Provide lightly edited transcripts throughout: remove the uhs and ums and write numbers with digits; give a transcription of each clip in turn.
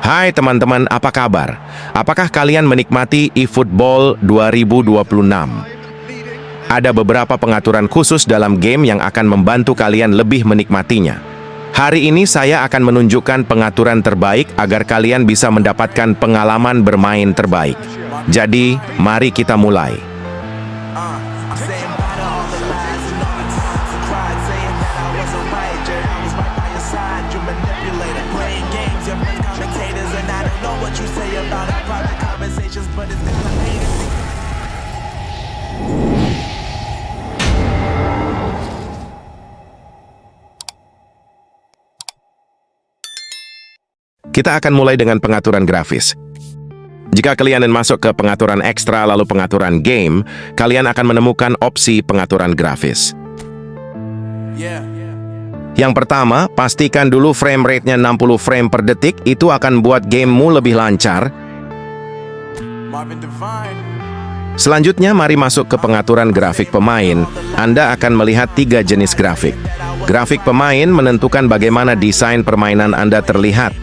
Hai teman-teman, apa kabar? Apakah kalian menikmati eFootball 2026? Ada beberapa pengaturan khusus dalam game yang akan membantu kalian lebih menikmatinya. Hari ini saya akan menunjukkan pengaturan terbaik agar kalian bisa mendapatkan pengalaman bermain terbaik. Jadi, mari kita mulai. Kita akan mulai dengan pengaturan grafis. Jika kalian masuk ke pengaturan ekstra lalu pengaturan game, kalian akan menemukan opsi pengaturan grafis. Yang pertama, pastikan dulu frame rate-nya 60 frame per detik, itu akan buat gamemu lebih lancar. Selanjutnya, mari masuk ke pengaturan grafik pemain. Anda akan melihat 3 jenis grafik. Grafik pemain menentukan bagaimana desain permainan Anda terlihat.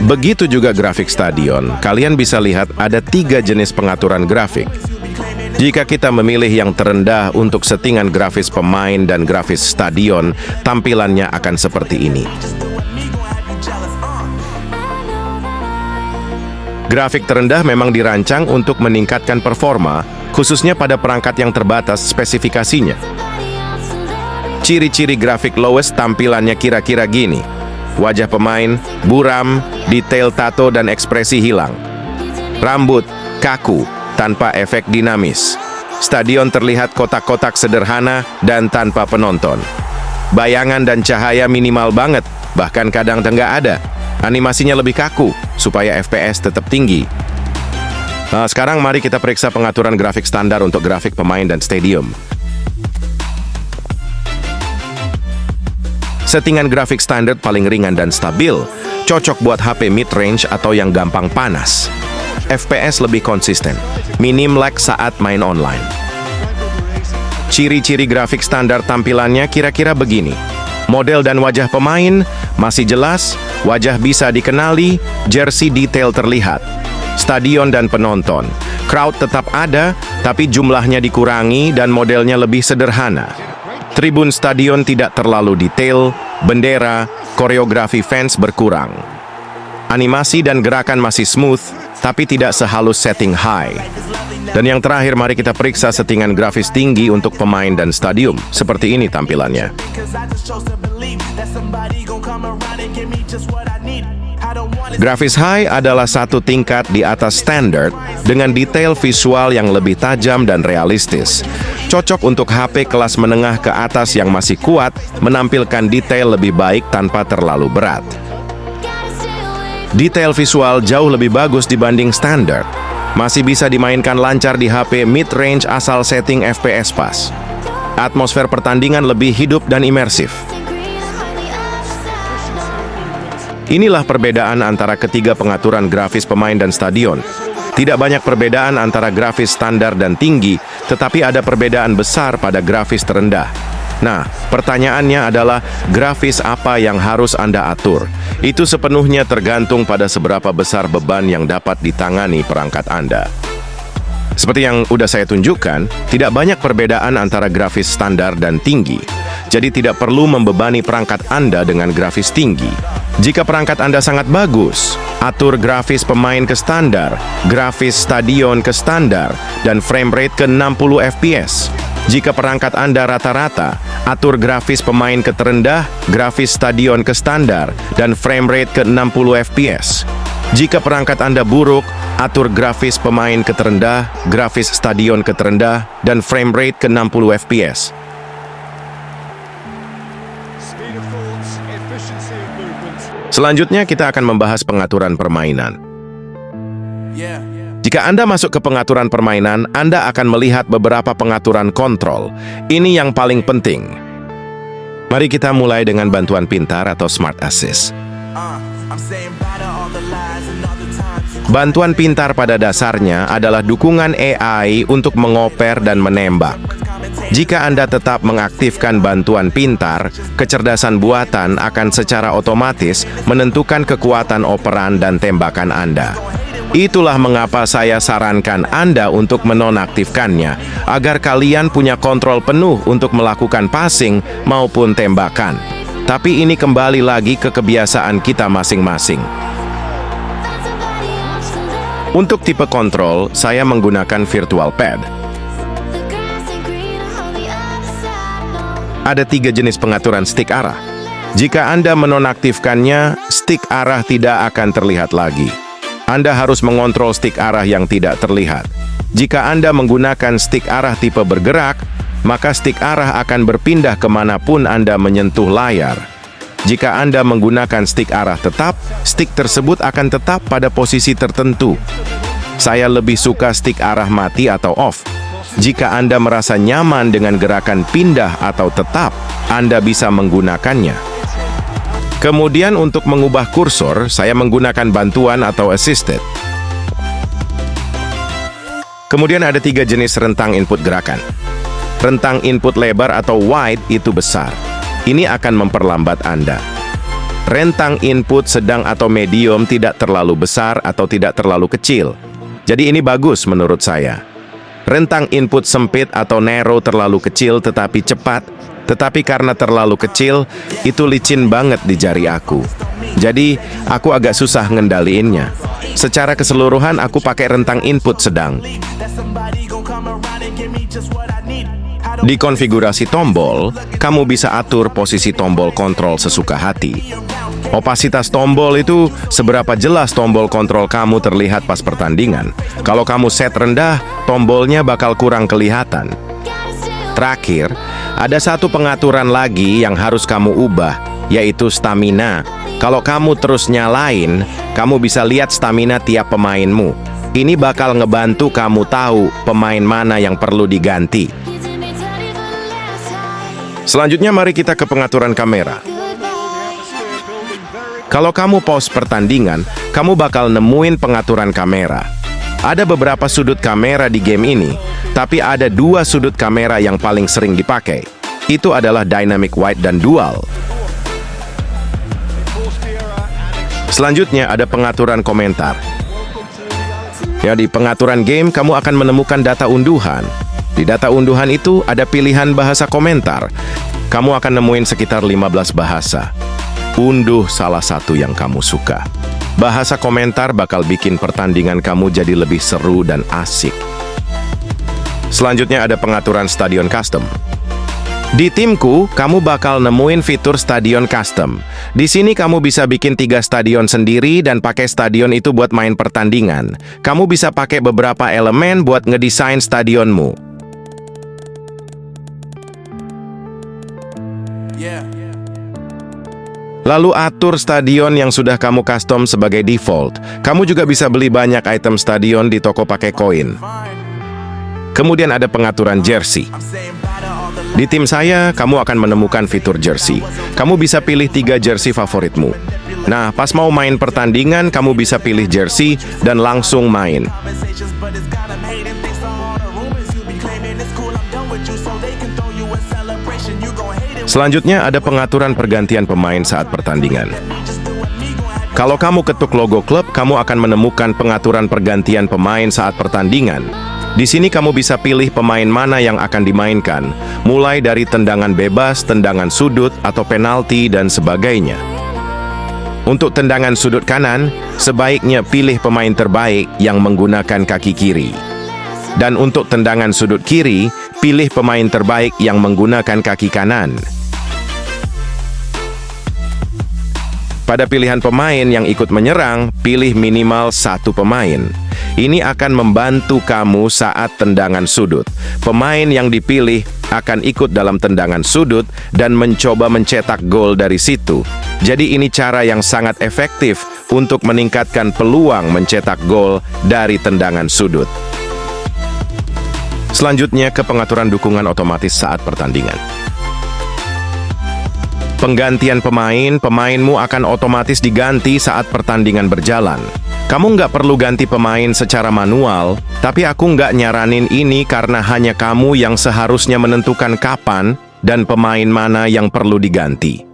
Begitu juga grafik stadion, kalian bisa lihat ada 3 jenis pengaturan grafik. Jika kita memilih yang terendah untuk settingan grafis pemain dan grafis stadion, tampilannya akan seperti ini. Grafik terendah memang dirancang untuk meningkatkan performa, khususnya pada perangkat yang terbatas spesifikasinya. Ciri-ciri grafik lowest tampilannya kira-kira gini. Wajah pemain, buram, detail tato dan ekspresi hilang. Rambut, kaku, tanpa efek dinamis. Stadion terlihat kotak-kotak sederhana dan tanpa penonton. Bayangan dan cahaya minimal banget, bahkan kadang nggak ada. Animasinya lebih kaku, supaya FPS tetap tinggi. Nah, sekarang mari kita periksa pengaturan grafik standar untuk grafik pemain dan stadium. Settingan grafik standar paling ringan dan stabil, cocok buat HP mid-range atau yang gampang panas. FPS lebih konsisten, minim lag saat main online. Ciri-ciri grafik standar tampilannya kira-kira begini. Model dan wajah pemain masih jelas, wajah bisa dikenali, jersey detail terlihat. Stadion dan penonton, crowd tetap ada, tapi jumlahnya dikurangi dan modelnya lebih sederhana. Tribun stadion tidak terlalu detail, bendera, koreografi fans berkurang. Animasi dan gerakan masih smooth, tapi tidak sehalus setting high. Dan yang terakhir, mari kita periksa settingan grafis tinggi untuk pemain dan stadium. Seperti ini tampilannya. Grafis high adalah satu tingkat di atas standard dengan detail visual yang lebih tajam dan realistis. Cocok untuk HP kelas menengah ke atas yang masih kuat, menampilkan detail lebih baik tanpa terlalu berat. Detail visual jauh lebih bagus dibanding standard. Masih bisa dimainkan lancar di HP mid-range asal setting FPS pas. Atmosfer pertandingan lebih hidup dan imersif. Inilah perbedaan antara ketiga pengaturan grafis pemain dan stadion. Tidak banyak perbedaan antara grafis standar dan tinggi, tetapi ada perbedaan besar pada grafis terendah. Nah, pertanyaannya adalah grafis apa yang harus Anda atur? Itu sepenuhnya tergantung pada seberapa besar beban yang dapat ditangani perangkat Anda. Seperti yang udah saya tunjukkan, tidak banyak perbedaan antara grafis standar dan tinggi. Jadi tidak perlu membebani perangkat Anda dengan grafis tinggi. Jika perangkat Anda sangat bagus, atur grafis pemain ke standar, grafis stadion ke standar, dan frame rate ke 60 fps. Jika perangkat Anda rata-rata, atur grafis pemain ke terendah, grafis stadion ke standar, dan frame rate ke 60 fps. Jika perangkat Anda buruk, atur grafis pemain ke terendah, grafis stadion ke terendah, dan frame rate ke 60 fps. Selanjutnya kita akan membahas pengaturan permainan. Jika Anda masuk ke pengaturan permainan, Anda akan melihat beberapa pengaturan kontrol. Ini yang paling penting. Mari kita mulai dengan bantuan pintar atau Smart Assist. Bantuan pintar pada dasarnya adalah dukungan AI untuk mengoper dan menembak. Jika Anda tetap mengaktifkan bantuan pintar, kecerdasan buatan akan secara otomatis menentukan kekuatan operan dan tembakan Anda. Itulah mengapa saya sarankan Anda untuk menonaktifkannya, agar kalian punya kontrol penuh untuk melakukan passing maupun tembakan. Tapi ini kembali lagi ke kebiasaan kita masing-masing. Untuk tipe kontrol, saya menggunakan virtual pad. Ada 3 jenis pengaturan stick arah. Jika Anda menonaktifkannya, stick arah tidak akan terlihat lagi. Anda harus mengontrol stick arah yang tidak terlihat. Jika Anda menggunakan stick arah tipe bergerak, maka stick arah akan berpindah kemanapun Anda menyentuh layar. Jika Anda menggunakan stick arah tetap, stick tersebut akan tetap pada posisi tertentu. Saya lebih suka stick arah mati atau off. Jika Anda merasa nyaman dengan gerakan pindah atau tetap, Anda bisa menggunakannya. Kemudian untuk mengubah kursor, saya menggunakan bantuan atau assisted. Kemudian ada 3 jenis rentang input gerakan. Rentang input lebar atau wide itu besar. Ini akan memperlambat Anda. Rentang input sedang atau medium tidak terlalu besar atau tidak terlalu kecil. Jadi ini bagus menurut saya. Rentang input sempit atau narrow terlalu kecil tetapi cepat. Tetapi karena terlalu kecil, itu licin banget di jari aku. Jadi, aku agak susah ngendaliinnya. Secara keseluruhan, aku pakai rentang input sedang. Di konfigurasi tombol, kamu bisa atur posisi tombol kontrol sesuka hati. Opasitas tombol itu seberapa jelas tombol kontrol kamu terlihat pas pertandingan. Kalau kamu set rendah, tombolnya bakal kurang kelihatan. Terakhir, ada satu pengaturan lagi yang harus kamu ubah, yaitu stamina. Kalau kamu terus nyalain, kamu bisa lihat stamina tiap pemainmu. Ini bakal ngebantu kamu tahu pemain mana yang perlu diganti. Selanjutnya mari kita ke pengaturan kamera. Kalau kamu pause pertandingan, kamu bakal nemuin pengaturan kamera. Ada beberapa sudut kamera di game ini, tapi ada 2 sudut kamera yang paling sering dipakai. Itu adalah dynamic wide dan dual. Selanjutnya ada pengaturan komentar. Ya, di pengaturan game kamu akan menemukan data unduhan. Di data unduhan itu ada pilihan bahasa komentar. Kamu akan nemuin sekitar 15 bahasa. Unduh salah satu yang kamu suka. Bahasa komentar bakal bikin pertandingan kamu jadi lebih seru dan asik. Selanjutnya ada pengaturan stadion custom. Di timku, kamu bakal nemuin fitur stadion custom. Di sini kamu bisa bikin 3 stadion sendiri dan pakai stadion itu buat main pertandingan. Kamu bisa pakai beberapa elemen buat ngedesain stadionmu. Lalu atur stadion yang sudah kamu custom sebagai default. Kamu juga bisa beli banyak item stadion di toko pakai koin. Kemudian ada pengaturan jersey. Di tim saya, kamu akan menemukan fitur jersey. Kamu bisa pilih 3 jersey favoritmu. Nah, pas mau main pertandingan, kamu bisa pilih jersey dan langsung main. Selanjutnya ada pengaturan pergantian pemain saat pertandingan. Kalau kamu ketuk logo klub, kamu akan menemukan pengaturan pergantian pemain saat pertandingan. Di sini kamu bisa pilih pemain mana yang akan dimainkan, mulai dari tendangan bebas, tendangan sudut, atau penalti, dan sebagainya. Untuk tendangan sudut kanan, sebaiknya pilih pemain terbaik yang menggunakan kaki kiri. Dan untuk tendangan sudut kiri, pilih pemain terbaik yang menggunakan kaki kanan. Pada pilihan pemain yang ikut menyerang, pilih minimal 1 pemain. Ini akan membantu kamu saat tendangan sudut. Pemain yang dipilih akan ikut dalam tendangan sudut dan mencoba mencetak gol dari situ. Jadi ini cara yang sangat efektif untuk meningkatkan peluang mencetak gol dari tendangan sudut. Selanjutnya ke pengaturan dukungan otomatis saat pertandingan. Penggantian pemain, pemainmu akan otomatis diganti saat pertandingan berjalan. Kamu nggak perlu ganti pemain secara manual, tapi aku nggak nyaranin ini karena hanya kamu yang seharusnya menentukan kapan dan pemain mana yang perlu diganti.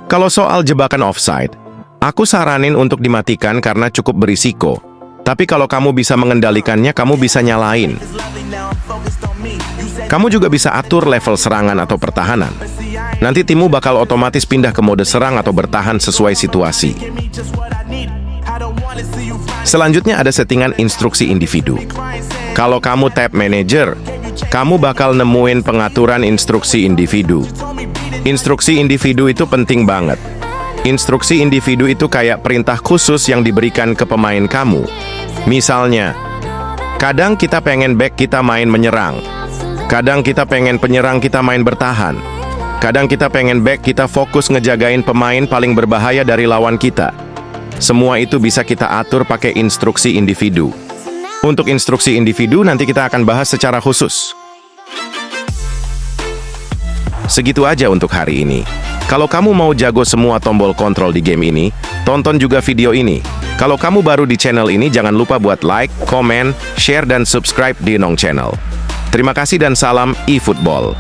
Kalau soal jebakan offside, aku saranin untuk dimatikan karena cukup berisiko. Tapi kalau kamu bisa mengendalikannya, kamu bisa nyalain. Kamu juga bisa atur level serangan atau pertahanan. Nanti timmu bakal otomatis pindah ke mode serang atau bertahan sesuai situasi. Selanjutnya ada settingan instruksi individu. Kalau kamu tab manager, kamu bakal nemuin pengaturan instruksi individu. Instruksi individu itu penting banget. Instruksi individu itu kayak perintah khusus yang diberikan ke pemain kamu. Misalnya, kadang kita pengen back kita main menyerang. Kadang kita pengen penyerang kita main bertahan. Kadang kita pengen back kita fokus ngejagain pemain paling berbahaya dari lawan kita. Semua itu bisa kita atur pakai instruksi individu. Untuk instruksi individu nanti kita akan bahas secara khusus. Segitu aja untuk hari ini. Kalau kamu mau jago semua tombol kontrol di game ini, tonton juga video ini. Kalau kamu baru di channel ini, jangan lupa buat like, komen, share, dan subscribe di Nong Channel. Terima kasih dan salam eFootball.